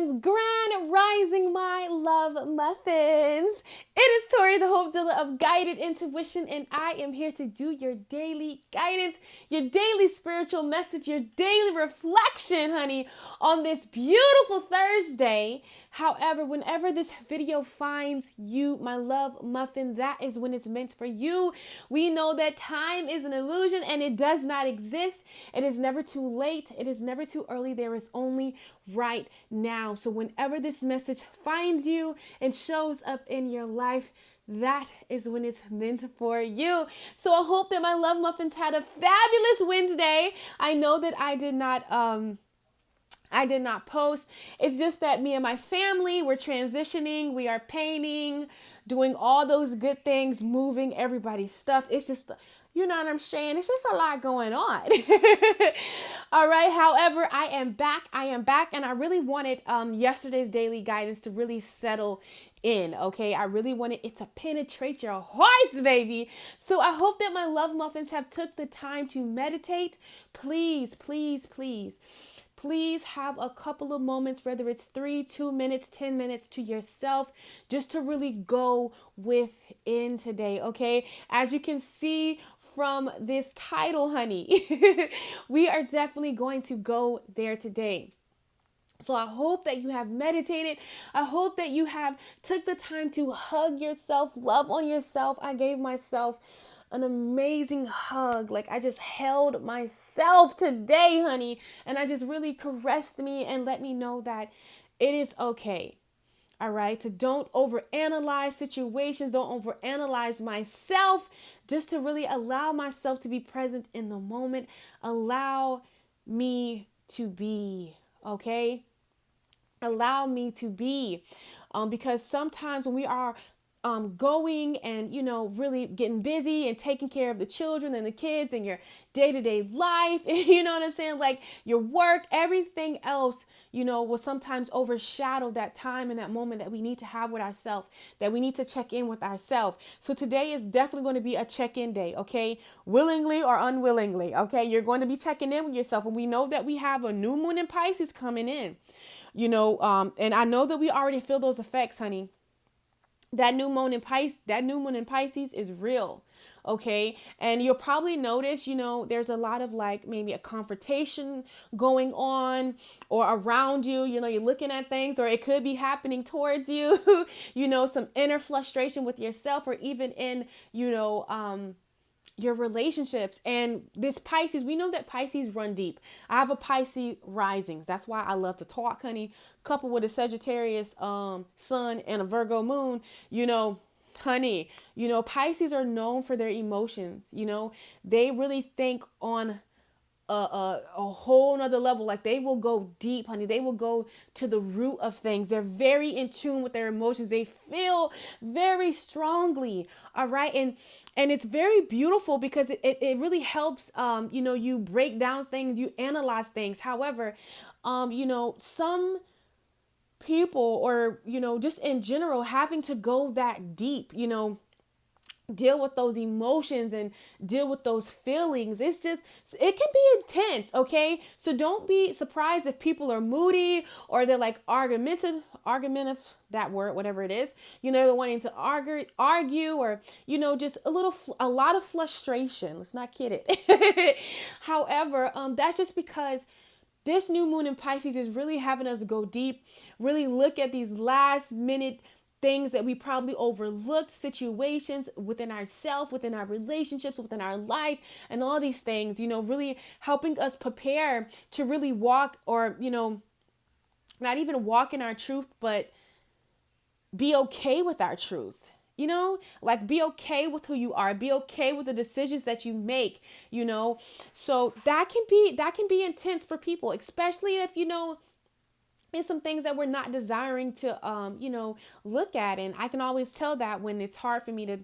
muffins, grand rising, my love muffins. It is Tori, the Hope Dealer of Guided Intuition, and I am here to do your daily guidance, your daily spiritual message, your daily reflection, honey, on this beautiful Thursday. However, whenever this video finds you, my love muffin, that is when it's meant for you. We know that time is an illusion and it does not exist. It is never too late. It is never too early. There is only right now. So whenever this message finds you and shows up in your life, that is when it's meant for you. So I hope that my love muffins had a fabulous Wednesday. I know that I did not post. It's just that me and my family, we're transitioning, we are painting, doing all those good things, moving everybody's stuff. It's just, you know what I'm saying? It's just a lot going on. All right. However, I am back. And I really wanted yesterday's daily guidance to really settle in. Okay. I really wanted it to penetrate your hearts, baby. So I hope that my love muffins have took the time to meditate. Please, please, please. Please have a couple of moments, whether it's 3, 2 minutes, 10 minutes to yourself, just to really go within today, okay? As you can see from this title, honey, we are definitely going to go there today. So I hope that you have meditated. I hope that you have took the time to hug yourself, love on yourself. I gave myself an amazing hug. Like I just held myself today, honey. And I just really caressed me and let me know that it is okay. All right. So don't overanalyze situations. Don't overanalyze myself. Just to really allow myself to be present in the moment. Allow me to be. Okay. Allow me to be. Because sometimes when we are going and, really getting busy and taking care of the children and the kids and your day-to-day life, you know what I'm saying? Like your work, everything else, will sometimes overshadow that time and that moment that we need to have with ourselves, that we need to check in with ourselves. So today is definitely going to be a check-in day, okay? Willingly or unwillingly, okay? You're going to be checking in with yourself. And we know that we have a new moon in Pisces coming in, and I know that we already feel those effects, honey. That new moon in Pisces is real. Okay. And you'll probably notice, there's a lot of like maybe a confrontation going on or around you, you're looking at things, or it could be happening towards you, some inner frustration with yourself, or even in, your relationships. And this Pisces, we know that Pisces run deep. I have a Pisces rising. That's why I love to talk, honey. Coupled with a Sagittarius sun and a Virgo moon, honey, Pisces are known for their emotions. They really think on a whole nother level. Like they will go deep, honey. They will go to the root of things. They're very in tune with their emotions. They feel very strongly. All right. And it's very beautiful because it really helps, you break down things, you analyze things. However, some people, or, just in general, having to go that deep, deal with those emotions and deal with those feelings. It can be intense. Okay. So don't be surprised if people are moody or they're like argumentative, that word, whatever it is, they're wanting to argue or, just a lot of frustration. Let's not kid it. However, that's just because this new moon in Pisces is really having us go deep, really look at these last minute things that we probably overlooked, situations within ourselves, within our relationships, within our life, and all these things, really helping us prepare to really walk, or, not even walk in our truth, but be okay with our truth. Like be okay with who you are, be okay with the decisions that you make, so that can be intense for people, especially if, it's some things that we're not desiring to, look at. And I can always tell that when it's hard for me to,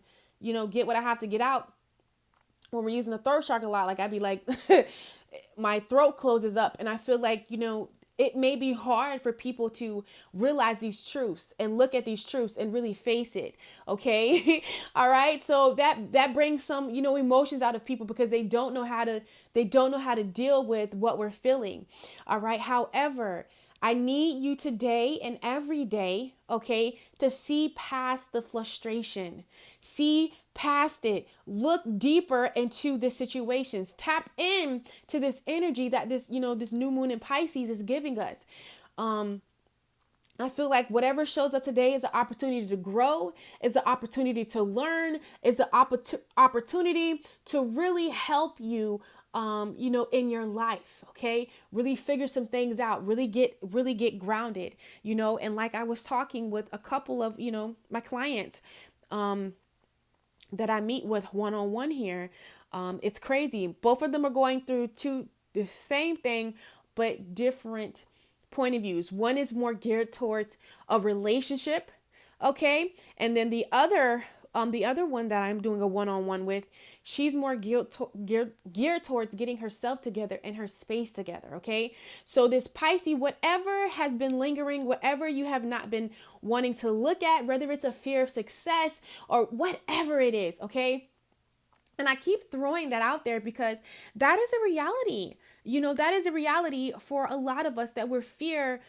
get what I have to get out. When we're using the throat chakra a lot, like I'd be like, my throat closes up and I feel like, it may be hard for people to realize these truths and look at these truths and really face it. Okay. All right. So that brings some, emotions out of people because they don't know how to deal with what we're feeling. All right. However, I need you today and every day, okay, to see past the frustration. See past it. Look deeper into the situations. Tap in to this energy that this new moon in Pisces is giving us. I feel like whatever shows up today is an opportunity to grow, is an opportunity to learn, is an opportunity to really help you, in your life. Okay, really figure some things out, really get grounded. And like I was talking with a couple of my clients, that I meet with one-on-one here. It's crazy. Both of them are going through the same thing, but different point of views. One is more geared towards a relationship, okay, and then the other one that I'm doing a one-on-one with, she's more geared towards getting herself together and her space together. Okay, so this Pisces, whatever has been lingering, whatever you have not been wanting to look at, whether it's a fear of success or whatever it is, okay. And I keep throwing that out there because that is a reality. That is a reality for a lot of us, that we're fear,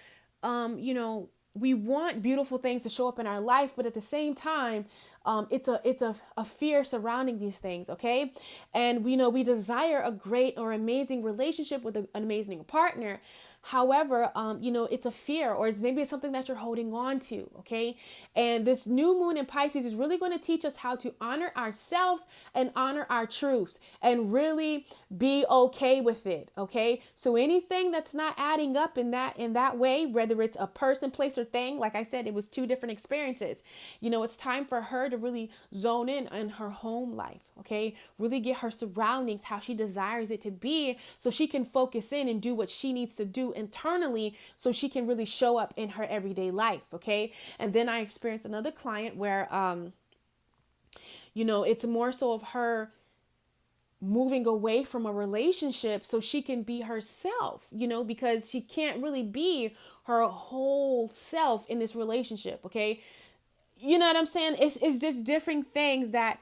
we want beautiful things to show up in our life, but at the same time, it's a fear surrounding these things, okay? And we desire a great or amazing relationship with an amazing partner. However, it's a fear, or it's something that you're holding on to, okay? And this new moon in Pisces is really going to teach us how to honor ourselves and honor our truths and really be okay with it, okay? So anything that's not adding up in that way, whether it's a person, place, or thing, like I said, it was two different experiences. It's time for her to really zone in on her home life, okay? Really get her surroundings how she desires it to be, so she can focus in and do what she needs to do internally, so she can really show up in her everyday life, okay? And then I experienced another client where it's more so of her moving away from a relationship so she can be herself, because she can't really be her whole self in this relationship, okay? You know what I'm saying? It's just different things that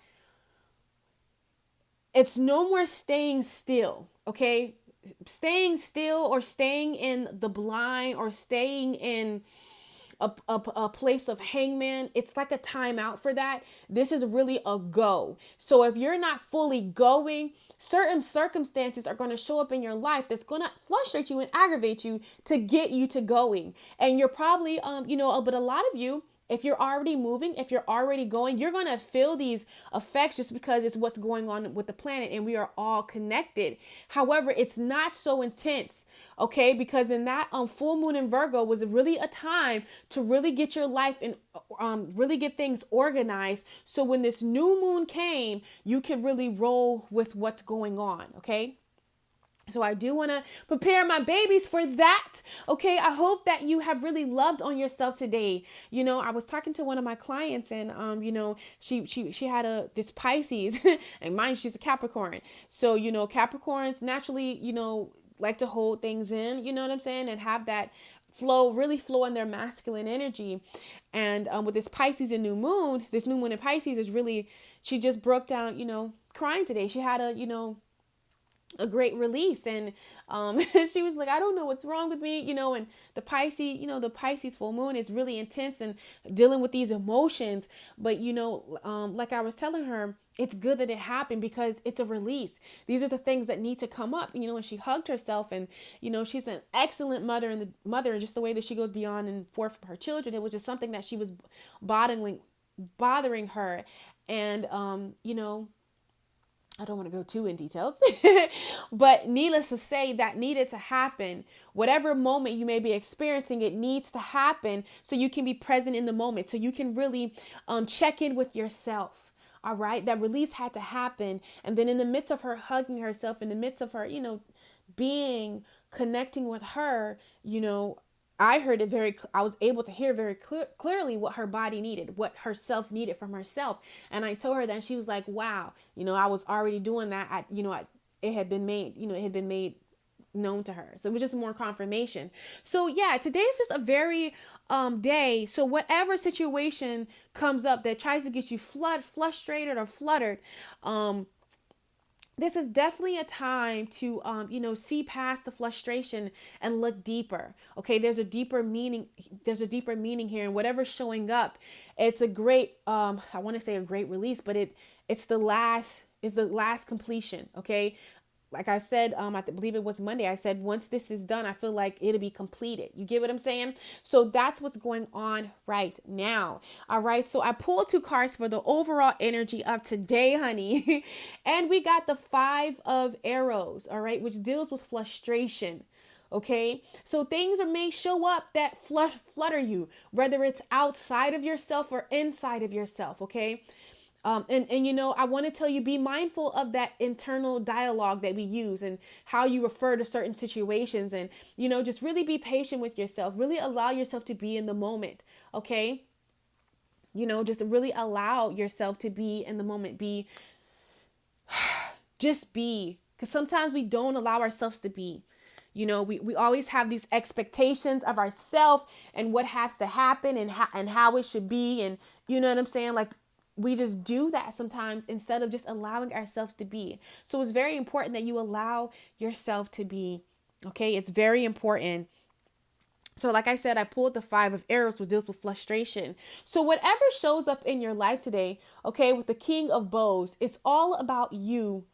it's no more staying still, okay? Staying still or staying in the blind or staying in a place of hangman, it's like a timeout for that. This is really a go. So if you're not fully going, certain circumstances are going to show up in your life that's going to frustrate you and aggravate you to get you to going. And you're probably, but a lot of you, if you're already moving, if you're already going, you're going to feel these effects just because it's what's going on with the planet and we are all connected. However, it's not so intense, okay? Because in that full moon in Virgo was really a time to really get your life and really get things organized. So when this new moon came, you can really roll with what's going on, okay? So I do want to prepare my babies for that. Okay. I hope that you have really loved on yourself today. I was talking to one of my clients and, she had this Pisces and mine, she's a Capricorn. So, Capricorns naturally, like to hold things in, you know what I'm saying? And have that really flow in their masculine energy. And, with this Pisces and this new moon in Pisces is really, she just broke down, crying today. She had a great release, and she was like, I don't know what's wrong with me, and the Pisces full moon is really intense and dealing with these emotions, but like I was telling her, it's good that it happened because it's a release. These are the things that need to come up, and she hugged herself, and she's an excellent mother, and just the way that she goes beyond and forth for her children, it was just something that she was bothering her, and I don't want to go too in details, but needless to say, that needed to happen. Whatever moment you may be experiencing, it needs to happen so you can be present in the moment, so you can really check in with yourself. All right. That release had to happen. And then in the midst of her hugging herself, in the midst of her, connecting with her, I was able to hear very clearly what her body needed, what herself needed from herself. And I told her that, and she was like, wow, I was already doing that. It had been made known to her. So it was just more confirmation. So yeah, today is just a very day. So whatever situation comes up that tries to get you frustrated or fluttered, this is definitely a time to see past the frustration and look deeper. Okay, there's a deeper meaning. There's a deeper meaning here, and whatever's showing up, it's a great I want to say a great release, but it's the last completion. Okay, like I said, I believe it was Monday, I said, once this is done, I feel like it'll be completed. You get what I'm saying? So that's what's going on right now. All right. So I pulled 2 cards for the overall energy of today, honey. And we got the 5 of arrows. All right. Which deals with frustration. Okay. So things may show up that flutter you, whether it's outside of yourself or inside of yourself. Okay. I want to tell you, be mindful of that internal dialogue that we use and how you refer to certain situations, and, just really be patient with yourself, really allow yourself to be in the moment. Okay. Just really allow yourself to be in the moment, just be, because sometimes we don't allow ourselves to be. We always have these expectations of ourselves and what has to happen and how it should be. And you know what I'm saying? Like, we just do that sometimes instead of just allowing ourselves to be. So it's very important that you allow yourself to be. Okay, it's very important. So like I said, I pulled the 5 of arrows, which deals with frustration. So whatever shows up in your life today, okay, with the King of Bows, it's all about you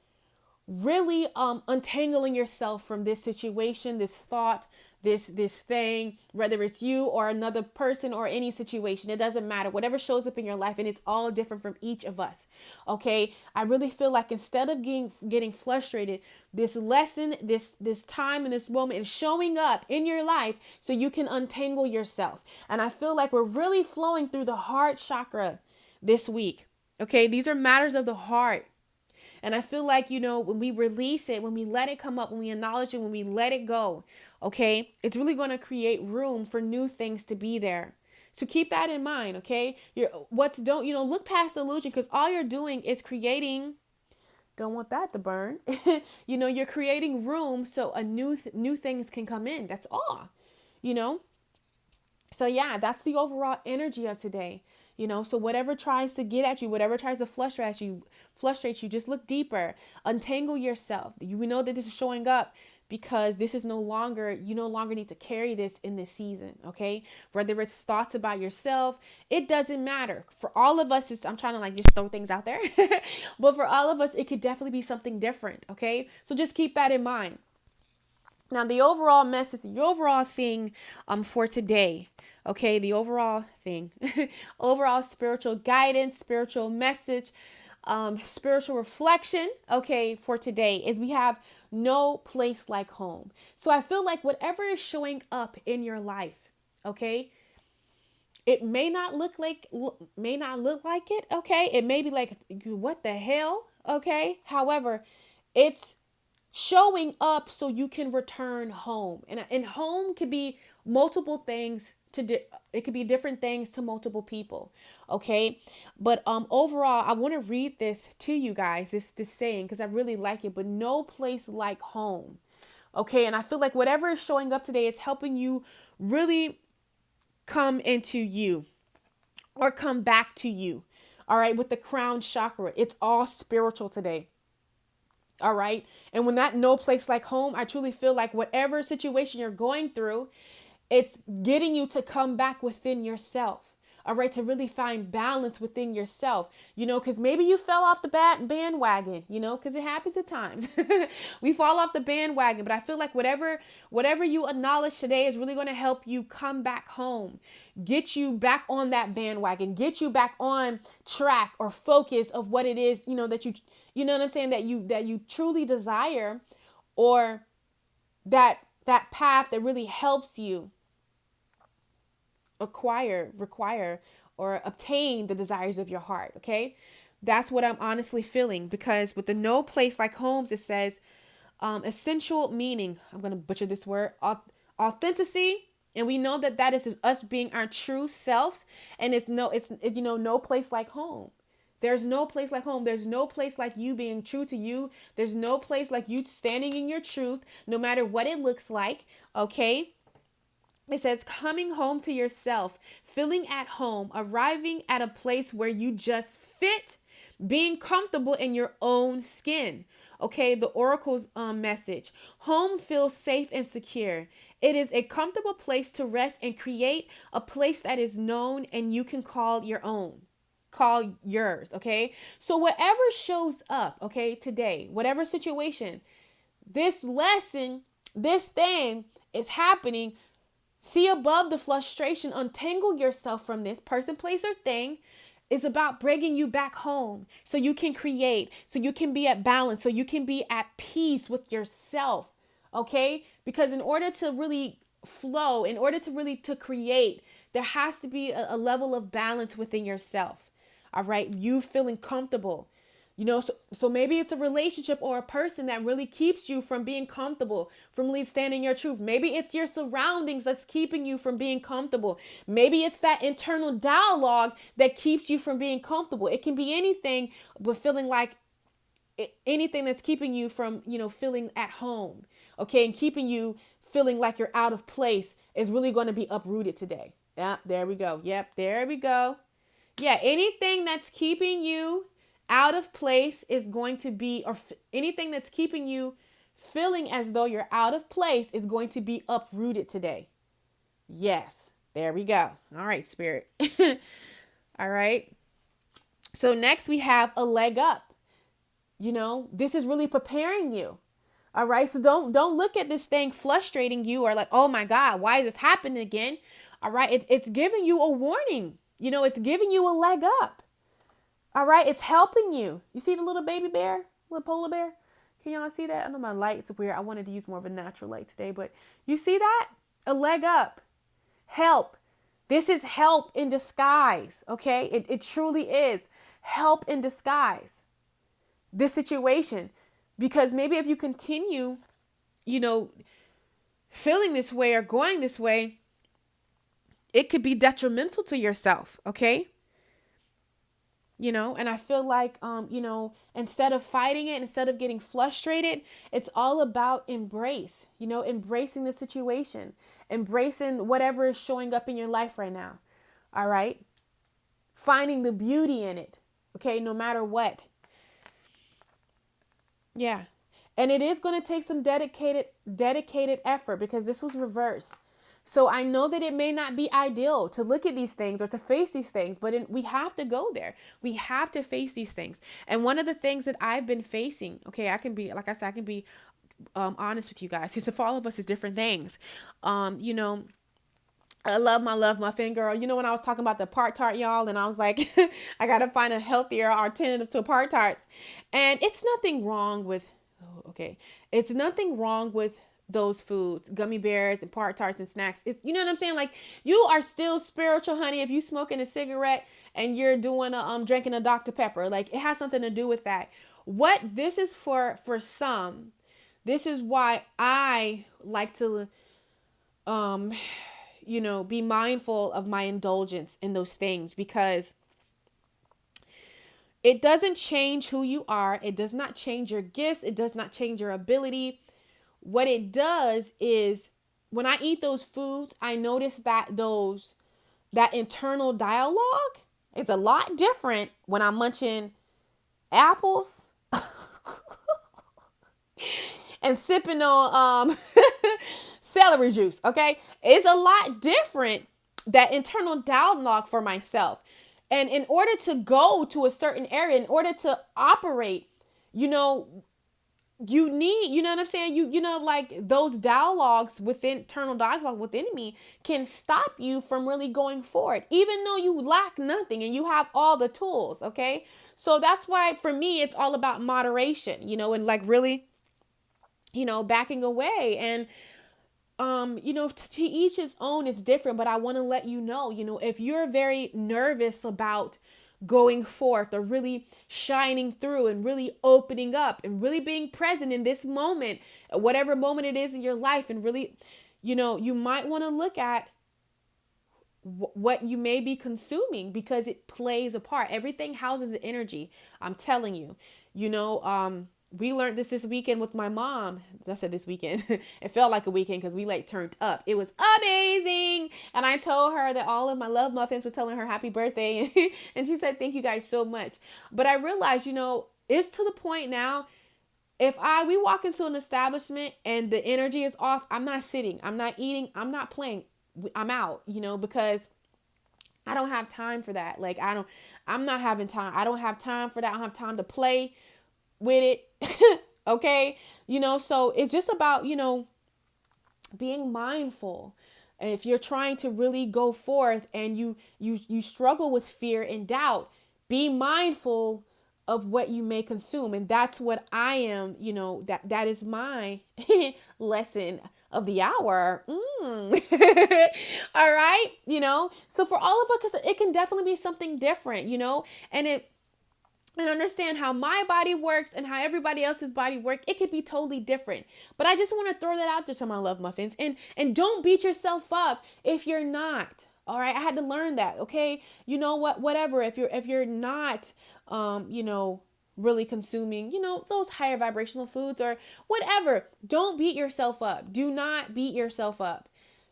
really untangling yourself from this situation, this thought, this thing, whether it's you or another person or any situation. It doesn't matter. Whatever shows up in your life, and it's all different from each of us. Okay, I really feel like instead of getting frustrated, this lesson, this time and this moment is showing up in your life so you can untangle yourself. And I feel like we're really flowing through the heart chakra this week. Okay, these are matters of the heart. And I feel like, when we release it, when we let it come up, when we acknowledge it, when we let it go, okay, it's really going to create room for new things to be there. So keep that in mind, okay? Look past the illusion, because all you're doing is creating, don't want that to burn. You're creating room so new things can come in. That's all, So yeah, that's the overall energy of today. So whatever tries to get at you, whatever tries to frustrate you, just look deeper, untangle yourself. We know that this is showing up because this is you no longer need to carry this in this season. Okay. Whether it's thoughts about yourself, it doesn't matter. For all of us, I'm trying to just throw things out there, but for all of us, it could definitely be something different. Okay. So just keep that in mind. Now, the overall message, the overall thing, for today, okay, the overall thing, overall spiritual guidance, spiritual message, spiritual reflection, okay, for today is we have no place like home. So I feel like whatever is showing up in your life, okay, it may not look like it, okay, it may be like, what the hell, okay, however, it's showing up so you can return home. And home could be multiple things it could be different things to multiple people. Okay. But overall, I want to read this to you guys, this saying, because I really like it, but no place like home. Okay. And I feel like whatever is showing up today is helping you really come into you or come back to you. All right. With the crown chakra, it's all spiritual today. All right. And when that no place like home, I truly feel like whatever situation you're going through, it's getting you to come back within yourself. All right. To really find balance within yourself, because maybe you fell off the bandwagon, because it happens at times. We fall off the bandwagon. But I feel like whatever you acknowledge today is really going to help you come back home, get you back on that bandwagon, get you back on track or focus of what it is, that you know what I'm saying, that you truly desire, or that path that really helps you require or obtain the desires of your heart. Okay. That's what I'm honestly feeling, because with the no place like homes, it says essential meaning. I'm going to butcher this word, authenticity. And we know that is us being our true selves. And it's no place like home. There's no place like home. There's no place like you being true to you. There's no place like you standing in your truth, no matter what it looks like. Okay. It says coming home to yourself, feeling at home, arriving at a place where you just fit, being comfortable in your own skin. Okay, the oracle's message. Home feels safe and secure. It is a comfortable place to rest and create a place that is known and you can call your own. Call yours, okay? So whatever shows up, okay, today, whatever situation, this lesson, this thing is happening. See above the frustration, untangle yourself from this person, place, or thing. It's about bringing you back home so you can create, so you can be at balance, so you can be at peace with yourself, okay? Because in order to really flow, in order to really to create, there has to be a level of balance within yourself, all right? You feeling comfortable. So maybe it's a relationship or a person that really keeps you from being comfortable, from really standing your truth. Maybe it's your surroundings that's keeping you from being comfortable. Maybe it's that internal dialogue that keeps you from being comfortable. It can be anything, but feeling like anything that's keeping you from, feeling at home. Okay. And keeping you feeling like you're out of place is really going to be uprooted today. Yeah. There we go. Yep. There we go. Yeah. Anything that's keeping you out of place is going to be, or anything that's keeping you feeling as though you're out of place is going to be uprooted today. Yes, there we go. All right, Spirit. All right. So next we have a leg up. This is really preparing you. All right. So don't look at this thing frustrating you or like, oh my God, why is this happening again? All right. It's giving you a warning. It's giving you a leg up. All right, it's helping you. You see the little baby bear, little polar bear? Can y'all see that? I know my light's weird. I wanted to use more of a natural light today, but you see that? A leg up. Help. This is help in disguise, okay? It truly is help in disguise. This situation. Because maybe if you continue, feeling this way or going this way, it could be detrimental to yourself, okay? And I feel like, instead of fighting it, instead of getting frustrated, it's all about embracing the situation, embracing whatever is showing up in your life right now. All right. Finding the beauty in it. Okay. No matter what. Yeah. And it is going to take some dedicated effort because this was reversed. So I know that it may not be ideal to look at these things or to face these things, but we have to go there. We have to face these things. And one of the things that I've been facing, okay, I can be, like I said, I can be honest with you guys. Because for all of us, it's different things. I love my love muffin, girl. When I was talking about the part tart, y'all, and I was like, I got to find a healthier alternative to part tarts. And it's nothing wrong with, it's nothing wrong with those foods, gummy bears and part tarts and snacks. It's, you know what I'm saying? Like, you are still spiritual, honey, if you smoking a cigarette and you're doing drinking a Dr. Pepper. Like, it has something to do with that. What this is for some, this is why I like to be mindful of my indulgence in those things, because it doesn't change who you are. It does not change your gifts. It does not change your ability. What it does is, when I eat those foods, I notice that that internal dialogue is a lot different when I'm munching apples and sipping on celery juice. Okay, it's a lot different, that internal dialogue for myself. And in order to go to a certain area, in order to operate, you need, you know what I'm saying? Like, those dialogues internal dialogue within me can stop you from really going forward, even though you lack nothing and you have all the tools. Okay. So that's why for me, it's all about moderation, and like really, backing away. And, to each his own, it's different, but I want to let you know, if you're very nervous about going forth or really shining through and really opening up and really being present in this moment, whatever moment it is in your life, and really, you might want to look at what you may be consuming, because it plays a part. Everything houses the energy. I'm telling you, we learned this weekend with my mom. I said this weekend. It felt like a weekend because we turned up. It was amazing. And I told her that all of my love muffins were telling her happy birthday. And she said, thank you guys so much. But I realized, it's to the point now, If we walk into an establishment and the energy is off, I'm not sitting, I'm not eating, I'm not playing, I'm out, because I don't have time for that. Like, I'm not having time. I don't have time for that. I don't have time to play with it. Okay. So it's just about, being mindful. And if you're trying to really go forth and you struggle with fear and doubt, be mindful of what you may consume. And that's what I am, that is my lesson of the hour. All right. So for all of us, it can definitely be something different, and understand how my body works and how everybody else's body works. It could be totally different. But I just want to throw that out there to my love muffins. And don't beat yourself up if you're not. All right. I had to learn that. Okay. You know what? Whatever. If you're not, really consuming, those higher vibrational foods or whatever, don't beat yourself up. Do not beat yourself up.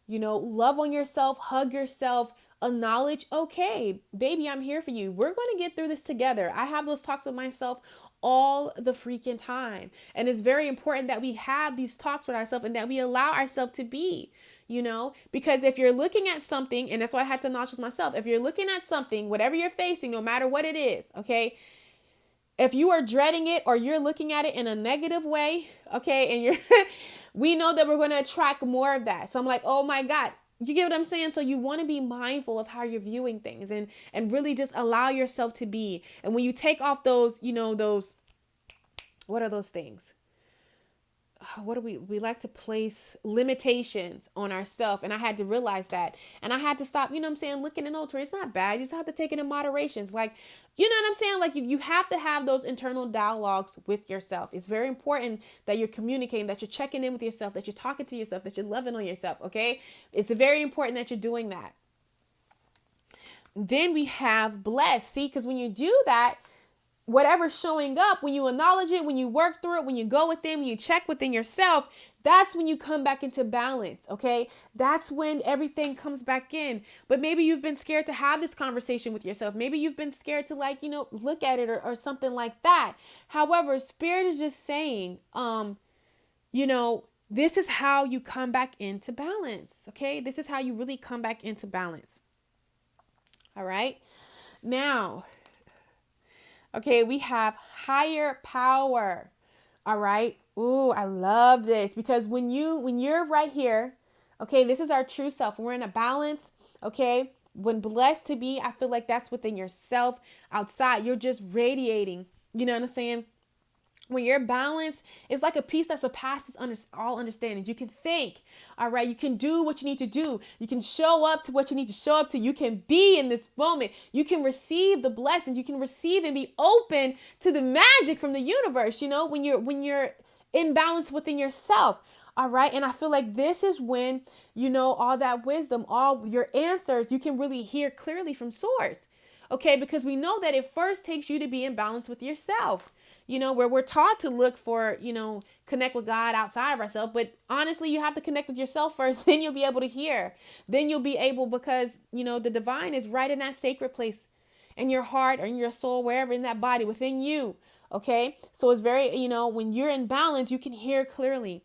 Love on yourself, hug yourself, acknowledge, okay, baby, I'm here for you. We're going to get through this together. I have those talks with myself all the freaking time. And it's very important that we have these talks with ourselves and that we allow ourselves to be, because if you're looking at something, and that's why I had to acknowledge with myself, if you're looking at something, whatever you're facing, no matter what it is, okay, if you are dreading it or you're looking at it in a negative way, okay, and we know that we're going to attract more of that. So I'm like, oh my God, you get what I'm saying? So you want to be mindful of how you're viewing things and really just allow yourself to be. And when you take off those, what are those things? What do we like to place limitations on ourselves. And I had to realize that. And I had to stop, looking at ultra. It's not bad. You just have to take it in moderations. Like, you know what I'm saying? Like you have to have those internal dialogues with yourself. It's very important that you're communicating, that you're checking in with yourself, that you're talking to yourself, that you're loving on yourself. Okay. It's very important that you're doing that. Then we have blessed. See, because when you do that, whatever's showing up, when you acknowledge it, when you work through it, when you go within, when you check within yourself, that's when you come back into balance. Okay. That's when everything comes back in. But maybe you've been scared to have this conversation with yourself. Maybe you've been scared to look at it or something like that. However, Spirit is just saying, this is how you come back into balance. Okay. This is how you really come back into balance. All right. Now, okay, we have higher power. All right. Ooh, I love this because when you're right here, okay, this is our true self. We're in a balance. Okay. When blessed to be, I feel like that's within yourself. Outside, you're just radiating. You know what I'm saying? When you're balanced, it's like a peace that surpasses all understanding. You can think, all right? You can do what you need to do. You can show up to what you need to show up to. You can be in this moment. You can receive the blessings. You can receive and be open to the magic from the universe, when you're in balance within yourself, all right? And I feel like this is when, all that wisdom, all your answers, you can really hear clearly from source, okay? Because we know that it first takes you to be in balance with yourself. Where we're taught to look for, connect with God outside of ourselves. But honestly, you have to connect with yourself first. Then you'll be able to hear. Then you'll be able, because, the divine is right in that sacred place in your heart or in your soul, wherever in that body within you. Okay. So it's very, when you're in balance, you can hear clearly.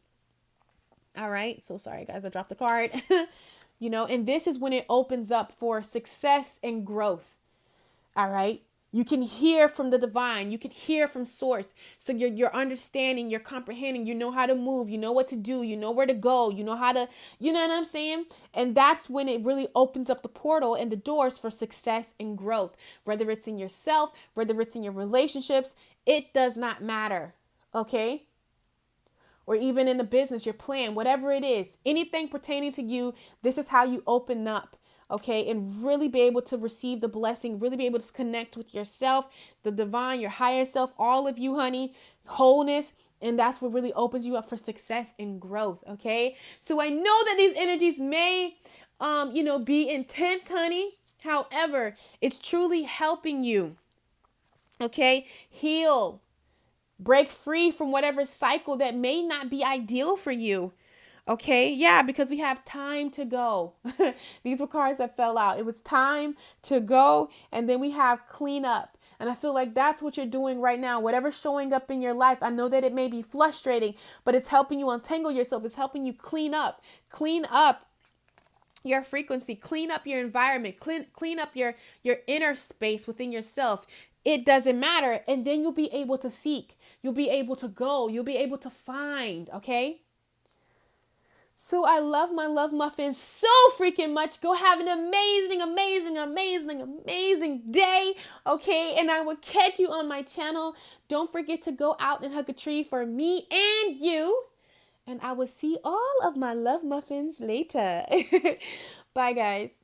All right. So sorry, guys, I dropped the card, and this is when it opens up for success and growth. All right. You can hear from the divine. You can hear from source. So you're understanding, you're comprehending, you know how to move, you know what to do, you know where to go, you know how to, you know what I'm saying? And that's when it really opens up the portal and the doors for success and growth, whether it's in yourself, whether it's in your relationships, it does not matter. Okay. Or even in the business, your plan, whatever it is, anything pertaining to you, this is how you open up. Okay, and really be able to receive the blessing, really be able to connect with yourself, the divine, your higher self, all of you, honey, wholeness. And that's what really opens you up for success and growth. Okay, so I know that these energies may, be intense, honey. However, it's truly helping you. Okay, heal, break free from whatever cycle that may not be ideal for you. Okay, yeah, because we have time to go. These were cards that fell out. It was time to go. And then we have clean up. And I feel like that's what you're doing right now. Whatever's showing up in your life, I know that it may be frustrating, but it's helping you untangle yourself. It's helping you clean up your frequency, clean up your environment, clean up your inner space within yourself. It doesn't matter. And then you'll be able to seek. You'll be able to go. You'll be able to find. Okay? So I love my love muffins so freaking much. Go have an amazing, amazing, amazing, amazing day. Okay? And I will catch you on my channel. Don't forget to go out and hug a tree for me and you. And I will see all of my love muffins later. Bye, guys.